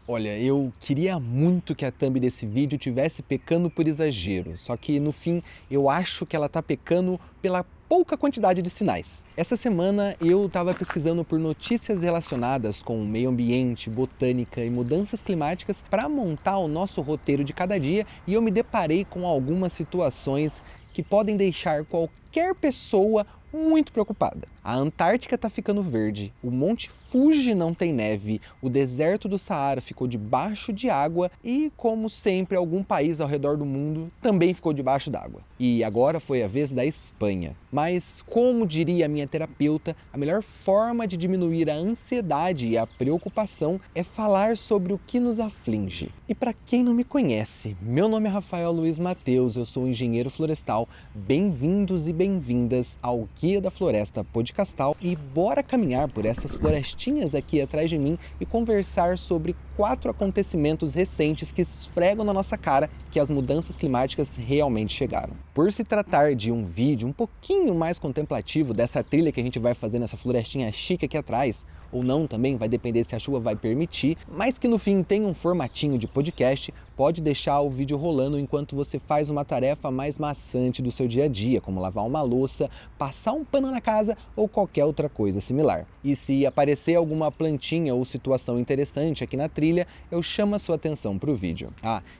Olha, eu queria muito que a thumb desse vídeo tivesse pecando por exagero, só que no fim eu acho que ela tá pecando pela pouca quantidade de sinais. Essa semana eu estava pesquisando por notícias relacionadas com o meio ambiente, botânica e mudanças climáticas para montar o nosso roteiro de cada dia e eu me deparei com algumas situações que podem deixar qualquer pessoa muito preocupada. A Antártica está ficando verde, o Monte Fuji não tem neve, o deserto do Saara ficou debaixo de água e, como sempre, algum país ao redor do mundo também ficou debaixo d'água. E agora foi a vez da Espanha. Mas, como diria a minha terapeuta, a melhor forma de diminuir a ansiedade e a preocupação é falar sobre o que nos aflige. E para quem não me conhece, meu nome é Rafael Luiz Mateus, eu sou engenheiro florestal. Bem-vindos e bem-vindas ao Guia da Floresta Podcastal e bora caminhar por essas florestinhas aqui atrás de mim e conversar sobre 4 acontecimentos recentes que esfregam na nossa cara que as mudanças climáticas realmente chegaram. Por se tratar de um vídeo um pouquinho mais contemplativo dessa trilha que a gente vai fazer nessa florestinha chique aqui atrás, ou não também, vai depender se a chuva vai permitir, mas que no fim tem um formatinho de podcast, pode deixar o vídeo rolando enquanto você faz uma tarefa mais maçante do seu dia a dia, como lavar uma louça, passar um pano na casa ou qualquer outra coisa similar. E se aparecer alguma plantinha ou situação interessante aqui na trilha, eu chamo a sua atenção para o vídeo.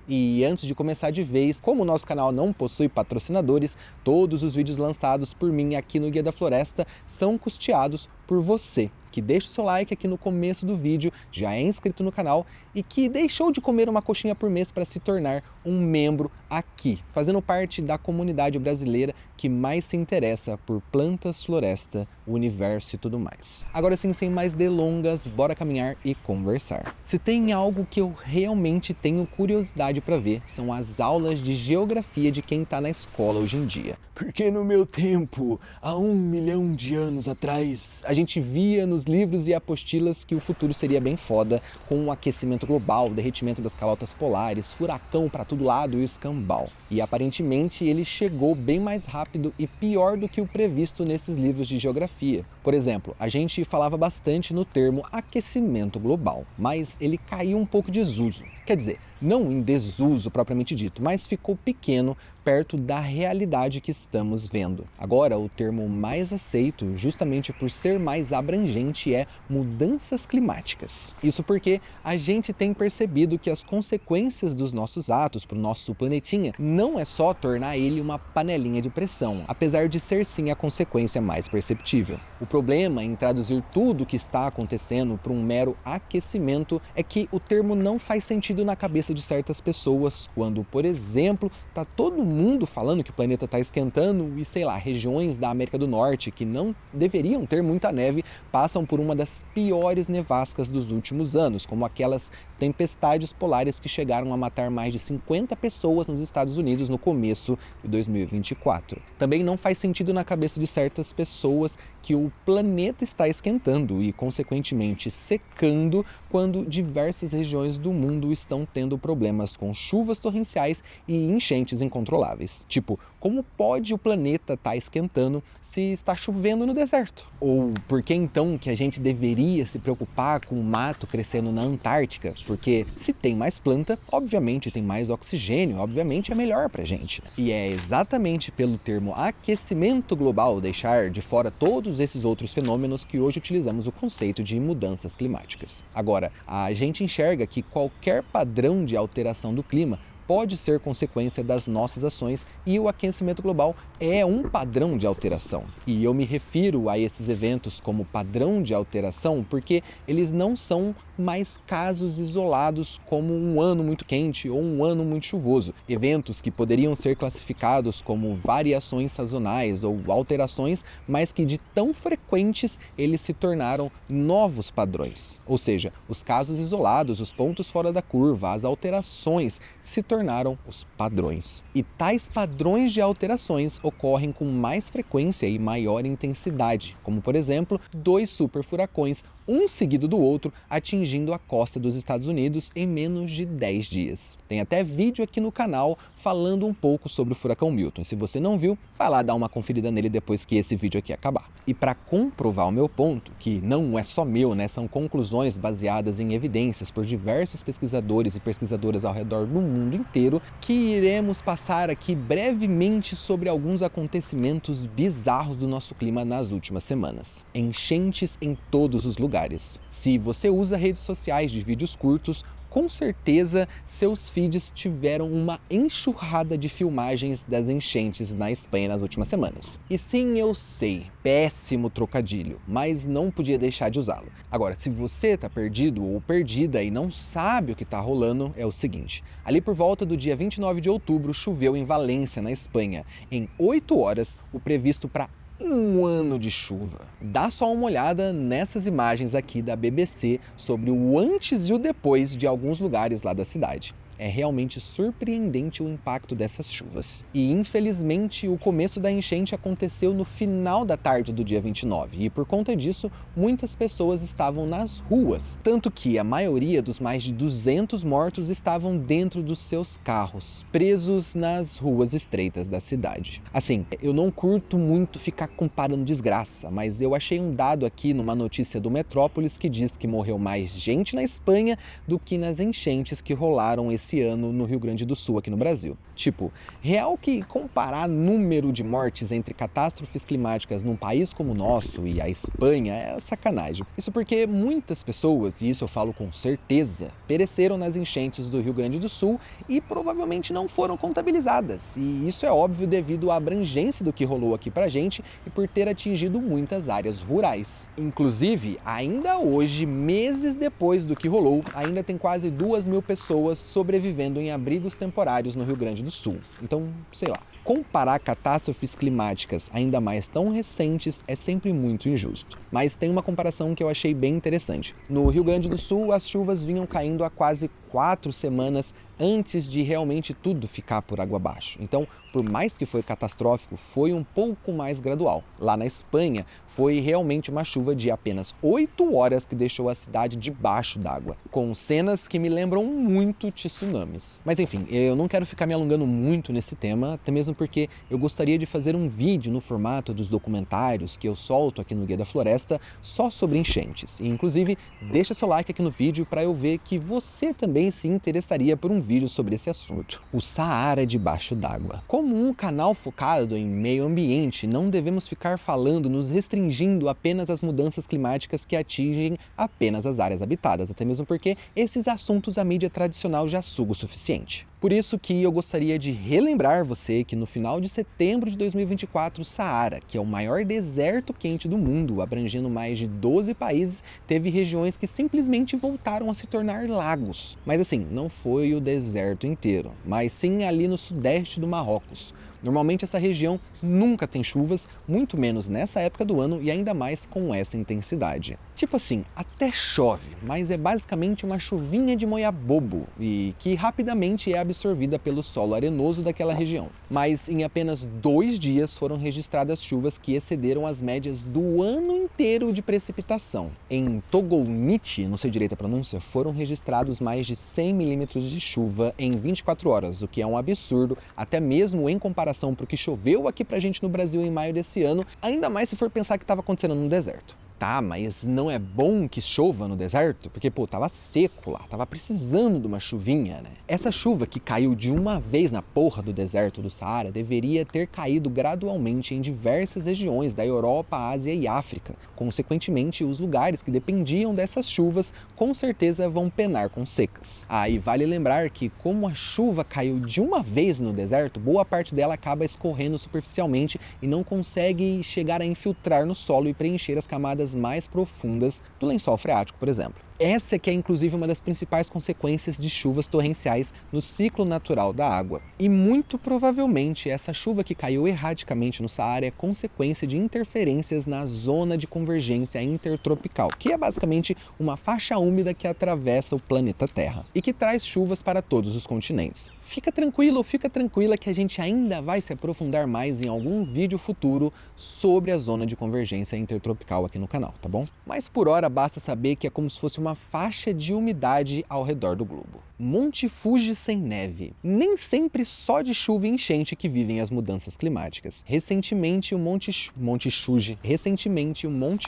E antes de começar de vez, como o nosso canal não possui patrocinadores, todos os vídeos lançados por mim aqui no Guia da Floresta são custeados por você, que deixa o seu like aqui no começo do vídeo, já é inscrito no canal e que deixou de comer uma coxinha por mês para se tornar um membro aqui, fazendo parte da comunidade brasileira que mais se interessa por plantas, floresta, o universo e tudo mais. Agora sim, sem mais delongas, bora caminhar e conversar. Se tem algo que eu realmente tenho curiosidade para ver, são as aulas de geografia de quem está na escola hoje em dia. Porque no meu tempo, há 1 milhão de anos atrás, a gente via nos livros e apostilas que o futuro seria bem foda, com o aquecimento global, derretimento das calotas polares, furacão para todo lado e o escambau. E aparentemente ele chegou bem mais rápido e pior do que o previsto nesses livros de geografia. Por exemplo, a gente falava bastante no termo aquecimento global, mas ele caiu um pouco de desuso. Quer dizer, não em desuso propriamente dito, mas ficou pequeno perto da realidade que estamos vendo. Agora, o termo mais aceito, justamente por ser mais abrangente, é mudanças climáticas. Isso porque a gente tem percebido que as consequências dos nossos atos para o nosso planetinha não é só tornar ele uma panelinha de pressão, apesar de ser sim a consequência mais perceptível. O problema em traduzir tudo o que está acontecendo para um mero aquecimento é que o termo não faz sentido na cabeça de certas pessoas quando, por exemplo, está todo mundo falando que o planeta está esquentando e, sei lá, regiões da América do Norte que não deveriam ter muita neve passam por uma das piores nevascas dos últimos anos, como aquelas tempestades polares que chegaram a matar mais de 50 pessoas nos Estados Unidos no começo de 2024. Também não faz sentido na cabeça de certas pessoas que o planeta está esquentando e, consequentemente, secando quando diversas regiões do mundo estão tendo problemas com chuvas torrenciais e enchentes incontroláveis. Tipo, como pode o planeta estar esquentando se está chovendo no deserto? Ou por que então que a gente deveria se preocupar com o mato crescendo na Antártica? Porque se tem mais planta, obviamente tem mais oxigênio, obviamente é melhor pra gente. E é exatamente pelo termo aquecimento global, deixar de fora todos esses outros fenômenos, que hoje utilizamos o conceito de mudanças climáticas. Agora, a gente enxerga que qualquer padrão de alteração do clima pode ser consequência das nossas ações e o aquecimento global é um padrão de alteração. E eu me refiro a esses eventos como padrão de alteração porque eles não são mais casos isolados como um ano muito quente ou um ano muito chuvoso. Eventos que poderiam ser classificados como variações sazonais ou alterações, mas que de tão frequentes eles se tornaram novos padrões. Ou seja, os casos isolados, os pontos fora da curva, as alterações se tornaram os padrões. E tais padrões de alterações ocorrem com mais frequência e maior intensidade, como por exemplo, 2 superfuracões um seguido do outro, atingindo a costa dos Estados Unidos em menos de 10 dias. Tem até vídeo aqui no canal falando um pouco sobre o furacão Milton. Se você não viu, vai lá dar uma conferida nele depois que esse vídeo aqui acabar. E para comprovar o meu ponto, que não é só meu, né, são conclusões baseadas em evidências por diversos pesquisadores e pesquisadoras ao redor do mundo inteiro, que iremos passar aqui brevemente sobre alguns acontecimentos bizarros do nosso clima nas últimas semanas. Enchentes em todos os lugares. Se você usa redes sociais de vídeos curtos, com certeza seus feeds tiveram uma enxurrada de filmagens das enchentes na Espanha nas últimas semanas. E sim, eu sei, péssimo trocadilho, mas não podia deixar de usá-lo. Agora, se você tá perdido ou perdida e não sabe o que tá rolando, é o seguinte: ali por volta do dia 29 de outubro choveu em Valência, na Espanha. Em 8 horas, o previsto para um ano de chuva. Dá só uma olhada nessas imagens aqui da BBC sobre o antes e o depois de alguns lugares lá da cidade. É realmente surpreendente o impacto dessas chuvas. E infelizmente o começo da enchente aconteceu no final da tarde do dia 29 e por conta disso muitas pessoas estavam nas ruas, tanto que a maioria dos mais de 200 mortos estavam dentro dos seus carros, presos nas ruas estreitas da cidade. Assim, eu não curto muito ficar comparando desgraça, mas eu achei um dado aqui numa notícia do Metrópolis que diz que morreu mais gente na Espanha do que nas enchentes que rolaram esse ano no Rio Grande do Sul, aqui no Brasil. Tipo, real que comparar número de mortes entre catástrofes climáticas num país como o nosso e a Espanha é sacanagem. Isso porque muitas pessoas, e isso eu falo com certeza, pereceram nas enchentes do Rio Grande do Sul e provavelmente não foram contabilizadas. E isso é óbvio devido à abrangência do que rolou aqui pra gente e por ter atingido muitas áreas rurais. Inclusive, ainda hoje, meses depois do que rolou, ainda tem quase 2.000 pessoas sobrevivendo em abrigos temporários no Rio Grande do Sul. Então, sei lá, comparar catástrofes climáticas ainda mais tão recentes é sempre muito injusto. Mas tem uma comparação que eu achei bem interessante. No Rio Grande do Sul, as chuvas vinham caindo há quase 4 semanas antes de realmente tudo ficar por água abaixo. Então, por mais que foi catastrófico, foi um pouco mais gradual. Lá na Espanha, foi realmente uma chuva de apenas 8 horas que deixou a cidade debaixo d'água, com cenas que me lembram muito tsunamis. Mas enfim, eu não quero ficar me alongando muito nesse tema, até mesmo porque eu gostaria de fazer um vídeo no formato dos documentários que eu solto aqui no Guia da Floresta só sobre enchentes. E, inclusive, deixa seu like aqui no vídeo para eu ver que você também se interessaria por um vídeo sobre esse assunto. O Saara debaixo d'água. Como um canal focado em meio ambiente, não devemos ficar falando, nos restringindo apenas às mudanças climáticas que atingem apenas as áreas habitadas, até mesmo porque esses assuntos a mídia tradicional já suga o suficiente. Por isso que eu gostaria de relembrar você que no final de setembro de 2024, o Saara, que é o maior deserto quente do mundo, abrangendo mais de 12 países, teve regiões que simplesmente voltaram a se tornar lagos. Mas assim, não foi o deserto inteiro, mas sim ali no sudeste do Marrocos. Normalmente essa região nunca tem chuvas, muito menos nessa época do ano e ainda mais com essa intensidade. Tipo assim, até chove, mas é basicamente uma chuvinha de molhar bobo e que rapidamente é absorvida pelo solo arenoso daquela região. Mas em apenas 2 dias foram registradas chuvas que excederam as médias do ano inteiro de precipitação. Em Togolnit, não sei direito a pronúncia, foram registrados mais de 100 milímetros de chuva em 24 horas, o que é um absurdo, até mesmo em comparação para o que choveu aqui pra gente no Brasil em maio desse ano, ainda mais se for pensar que estava acontecendo no deserto. Tá, mas não é bom que chova no deserto? Porque, pô, tava seco lá, tava precisando de uma chuvinha, né? Essa chuva que caiu de uma vez na porra do deserto do Saara deveria ter caído gradualmente em diversas regiões da Europa, Ásia e África. Consequentemente, os lugares que dependiam dessas chuvas com certeza vão penar com secas. E vale lembrar que como a chuva caiu de uma vez no deserto, boa parte dela acaba escorrendo superficialmente e não consegue chegar a infiltrar no solo e preencher as camadas mais profundas do lençol freático, por exemplo. Essa que é inclusive uma das principais consequências de chuvas torrenciais no ciclo natural da água. E muito provavelmente essa chuva que caiu erraticamente no Saara é consequência de interferências na zona de convergência intertropical, que é basicamente uma faixa úmida que atravessa o planeta Terra e que traz chuvas para todos os continentes. Fica tranquilo, fica tranquila que a gente ainda vai se aprofundar mais em algum vídeo futuro sobre a zona de convergência intertropical aqui no canal, tá bom? Mas por hora basta saber que é como se fosse uma faixa de umidade ao redor do globo. Monte Fuji sem neve. Nem sempre só de chuva e enchente que vivem as mudanças climáticas. Recentemente o Monte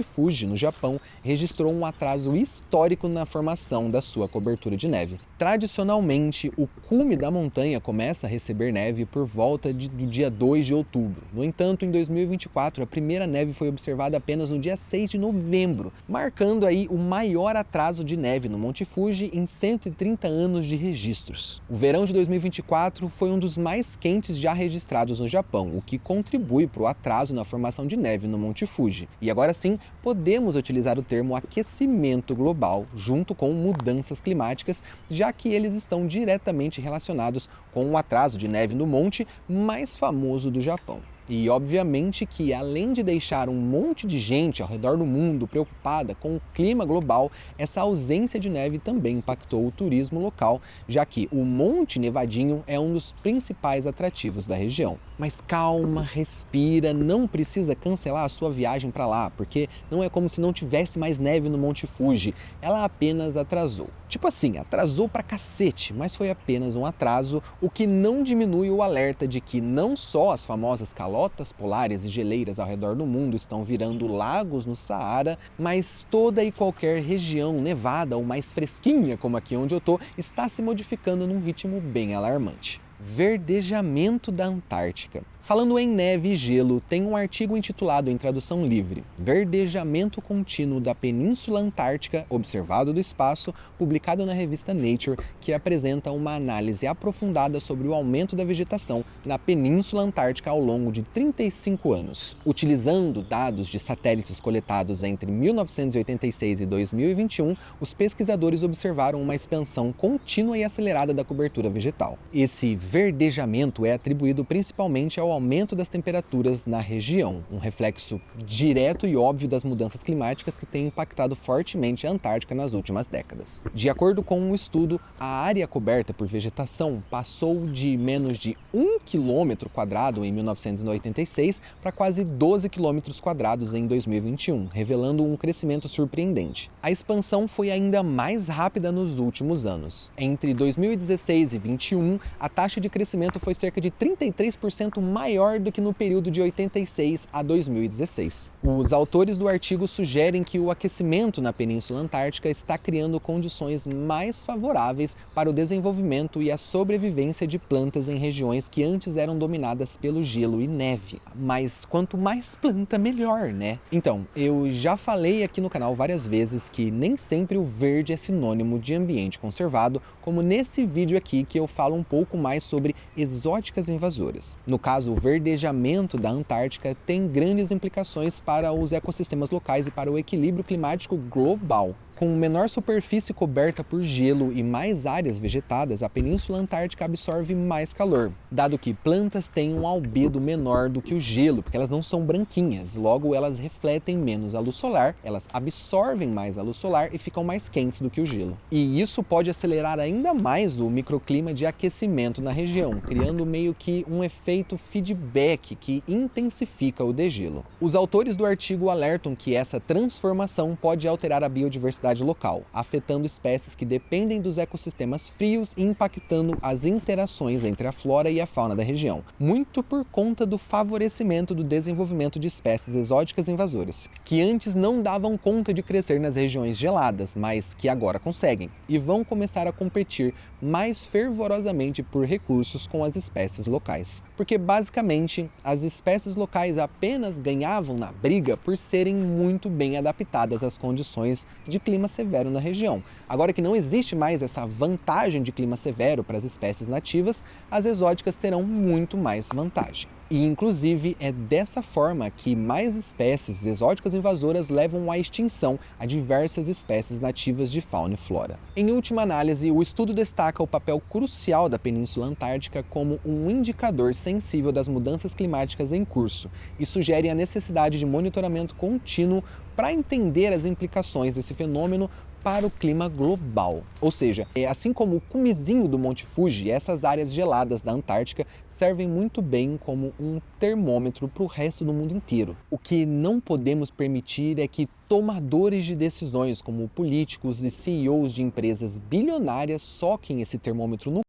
Fuji, no Japão, registrou um atraso histórico na formação da sua cobertura de neve. Tradicionalmente, o cume da montanha começa a receber neve por volta do dia 2 de outubro. No entanto, em 2024, a primeira neve foi observada apenas no dia 6 de novembro, marcando aí o maior atraso de neve no Monte Fuji em 130 anos de registros. O verão de 2024 foi um dos mais quentes já registrados no Japão, o que contribui para o atraso na formação de neve no Monte Fuji. E agora sim, podemos utilizar o termo aquecimento global junto com mudanças climáticas, já que eles estão diretamente relacionados com o atraso de neve no monte mais famoso do Japão. E obviamente que, além de deixar um monte de gente ao redor do mundo preocupada com o clima global, essa ausência de neve também impactou o turismo local, já que o Monte Nevadinho é um dos principais atrativos da região. Mas calma, respira, não precisa cancelar a sua viagem para lá, porque não é como se não tivesse mais neve no Monte Fuji, ela apenas atrasou. Tipo assim, atrasou pra cacete, mas foi apenas um atraso, o que não diminui o alerta de que não só as famosas calotas polares e geleiras ao redor do mundo estão virando lagos no Saara, mas toda e qualquer região nevada ou mais fresquinha, como aqui onde eu tô, está se modificando num ritmo bem alarmante. Verdejamento da Antártica. Falando em neve e gelo, tem um artigo intitulado em tradução livre Verdejamento Contínuo da Península Antártica observado do espaço, publicado na revista Nature, que apresenta uma análise aprofundada sobre o aumento da vegetação na Península Antártica ao longo de 35 anos. Utilizando dados de satélites coletados entre 1986 e 2021, os pesquisadores observaram uma expansão contínua e acelerada da cobertura vegetal. Esse verdejamento é atribuído principalmente ao aumento das temperaturas na região, um reflexo direto e óbvio das mudanças climáticas que têm impactado fortemente a Antártica nas últimas décadas. De acordo com um estudo, a área coberta por vegetação passou de menos de 1 km² em 1986 para quase 12 km² em 2021, revelando um crescimento surpreendente. A expansão foi ainda mais rápida nos últimos anos. Entre 2016 e 2021, a taxa de crescimento foi cerca de 33% maior do que no período de 86 a 2016. Os autores do artigo sugerem que o aquecimento na Península Antártica está criando condições mais favoráveis para o desenvolvimento e a sobrevivência de plantas em regiões que antes eram dominadas pelo gelo e neve. Mas quanto mais planta, melhor, né? Então, eu já falei aqui no canal várias vezes que nem sempre o verde é sinônimo de ambiente conservado, como nesse vídeo aqui que eu falo um pouco mais sobre exóticas invasoras. No caso, o verdejamento da Antártica tem grandes implicações para os ecossistemas locais e para o equilíbrio climático global. Com menor superfície coberta por gelo e mais áreas vegetadas, a Península Antártica absorve mais calor, dado que plantas têm um albedo menor do que o gelo, porque elas não são branquinhas, logo elas refletem menos a luz solar, elas absorvem mais a luz solar e ficam mais quentes do que o gelo. E isso pode acelerar ainda mais o microclima de aquecimento na região, criando meio que um efeito feedback que intensifica o degelo. Os autores do artigo alertam que essa transformação pode alterar a biodiversidade local, afetando espécies que dependem dos ecossistemas frios e impactando as interações entre a flora e a fauna da região, muito por conta do favorecimento do desenvolvimento de espécies exóticas invasoras, que antes não davam conta de crescer nas regiões geladas, mas que agora conseguem, e vão começar a competir mais fervorosamente por recursos com as espécies locais. Porque basicamente, as espécies locais apenas ganhavam na briga por serem muito bem adaptadas às condições de clima severo na região. Agora que não existe mais essa vantagem de clima severo para as espécies nativas, as exóticas terão muito mais vantagem. E, inclusive, é dessa forma que mais espécies exóticas invasoras levam à extinção a diversas espécies nativas de fauna e flora. Em última análise, o estudo destaca o papel crucial da Península Antártica como um indicador sensível das mudanças climáticas em curso e sugere a necessidade de monitoramento contínuo para entender as implicações desse fenômeno para o clima global. Ou seja, assim como o cumezinho do Monte Fuji, essas áreas geladas da Antártica servem muito bem como um termômetro para o resto do mundo inteiro. O que não podemos permitir é que tomadores de decisões, como políticos e CEOs de empresas bilionárias, soquem esse termômetro no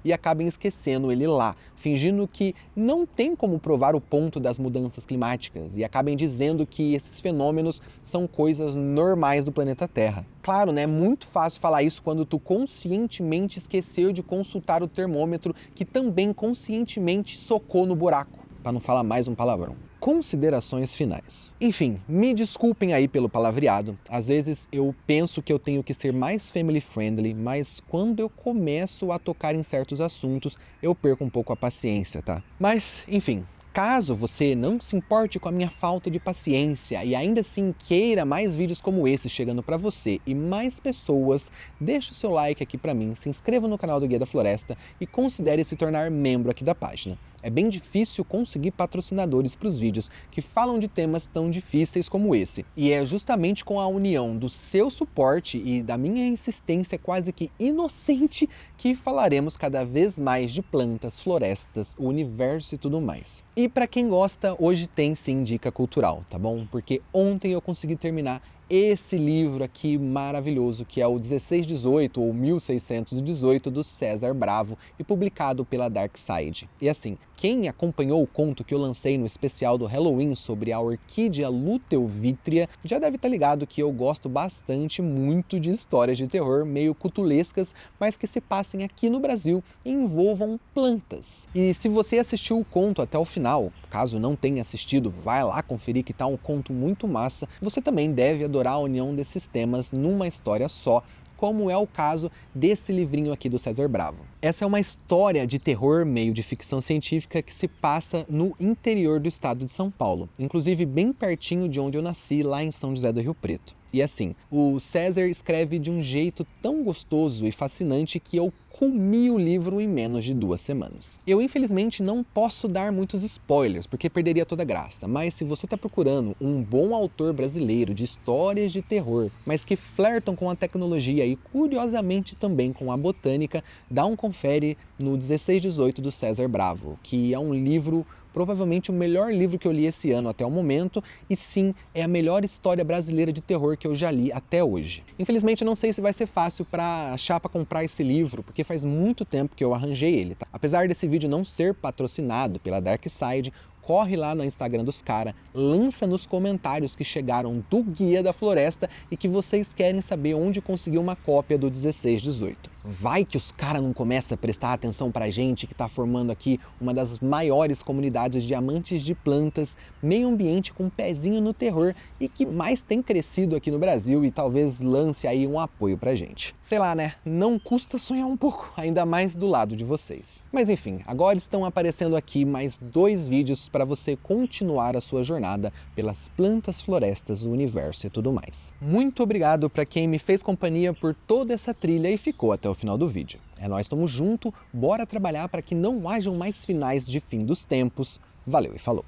e acabem esquecendo ele lá, fingindo que não tem como provar o ponto das mudanças climáticas e acabem dizendo que esses fenômenos são coisas normais do planeta Terra. Claro, né? É muito fácil falar isso quando tu conscientemente esqueceu de consultar o termômetro que também conscientemente socou no buraco, para não falar mais um palavrão. Considerações finais. Enfim, me desculpem aí pelo palavreado. Às vezes eu penso que eu tenho que ser mais family friendly, mas quando eu começo a tocar em certos assuntos, eu perco um pouco a paciência, tá? Mas, enfim, caso você não se importe com a minha falta de paciência e ainda assim queira mais vídeos como esse chegando para você e mais pessoas, deixe o seu like aqui para mim, se inscreva no canal do Guia da Floresta e considere se tornar membro aqui da página. É bem difícil conseguir patrocinadores para os vídeos que falam de temas tão difíceis como esse. E é justamente com a união do seu suporte e da minha insistência quase que inocente que falaremos cada vez mais de plantas, florestas, o universo e tudo mais. E para quem gosta, hoje tem sim dica cultural, tá bom? Porque ontem eu consegui terminar esse livro aqui maravilhoso, que é o 1618 ou 1618 do César Bravo e publicado pela Dark Side. E assim, quem acompanhou o conto que eu lancei no especial do Halloween sobre a orquídea Luteovítrea já deve estar ligado que eu gosto bastante muito de histórias de terror meio cutulescas, mas que se passem aqui no Brasil e envolvam plantas. E se você assistiu o conto até o final, caso não tenha assistido, vai lá conferir que tá um conto muito massa, você também deve adorar a união desses temas numa história só, como é o caso desse livrinho aqui do César Bravo. Essa é uma história de terror meio de ficção científica que se passa no interior do estado de São Paulo, inclusive bem pertinho de onde eu nasci, lá em São José do Rio Preto. E assim, o César escreve de um jeito tão gostoso e fascinante que eu comi o livro em menos de 2 semanas. Eu infelizmente não posso dar muitos spoilers, porque perderia toda a graça, mas se você está procurando um bom autor brasileiro de histórias de terror, mas que flertam com a tecnologia e curiosamente também com a botânica, dá um confere no 1618 do César Bravo, que é um livro provavelmente o melhor livro que eu li esse ano até o momento, e sim, é a melhor história brasileira de terror que eu já li até hoje. Infelizmente, eu não sei se vai ser fácil para achar para comprar esse livro, porque faz muito tempo que eu arranjei ele, tá? Apesar desse vídeo não ser patrocinado pela Dark Side, corre lá no Instagram dos caras, lança nos comentários que chegaram do Guia da Floresta e que vocês querem saber onde conseguir uma cópia do 1618. Vai que os caras não começam a prestar atenção pra gente que tá formando aqui uma das maiores comunidades de amantes de plantas, meio ambiente com um pezinho no terror e que mais tem crescido aqui no Brasil e talvez lance aí um apoio pra gente. Sei lá, né? Não custa sonhar um pouco, ainda mais do lado de vocês. Mas enfim, agora estão aparecendo aqui mais 2 vídeos para você continuar a sua jornada pelas plantas, florestas, o universo e tudo mais. Muito obrigado para quem me fez companhia por toda essa trilha e ficou até o final do vídeo. É nóis, tamo junto, bora trabalhar para que não hajam mais finais de fim dos tempos. Valeu e falou!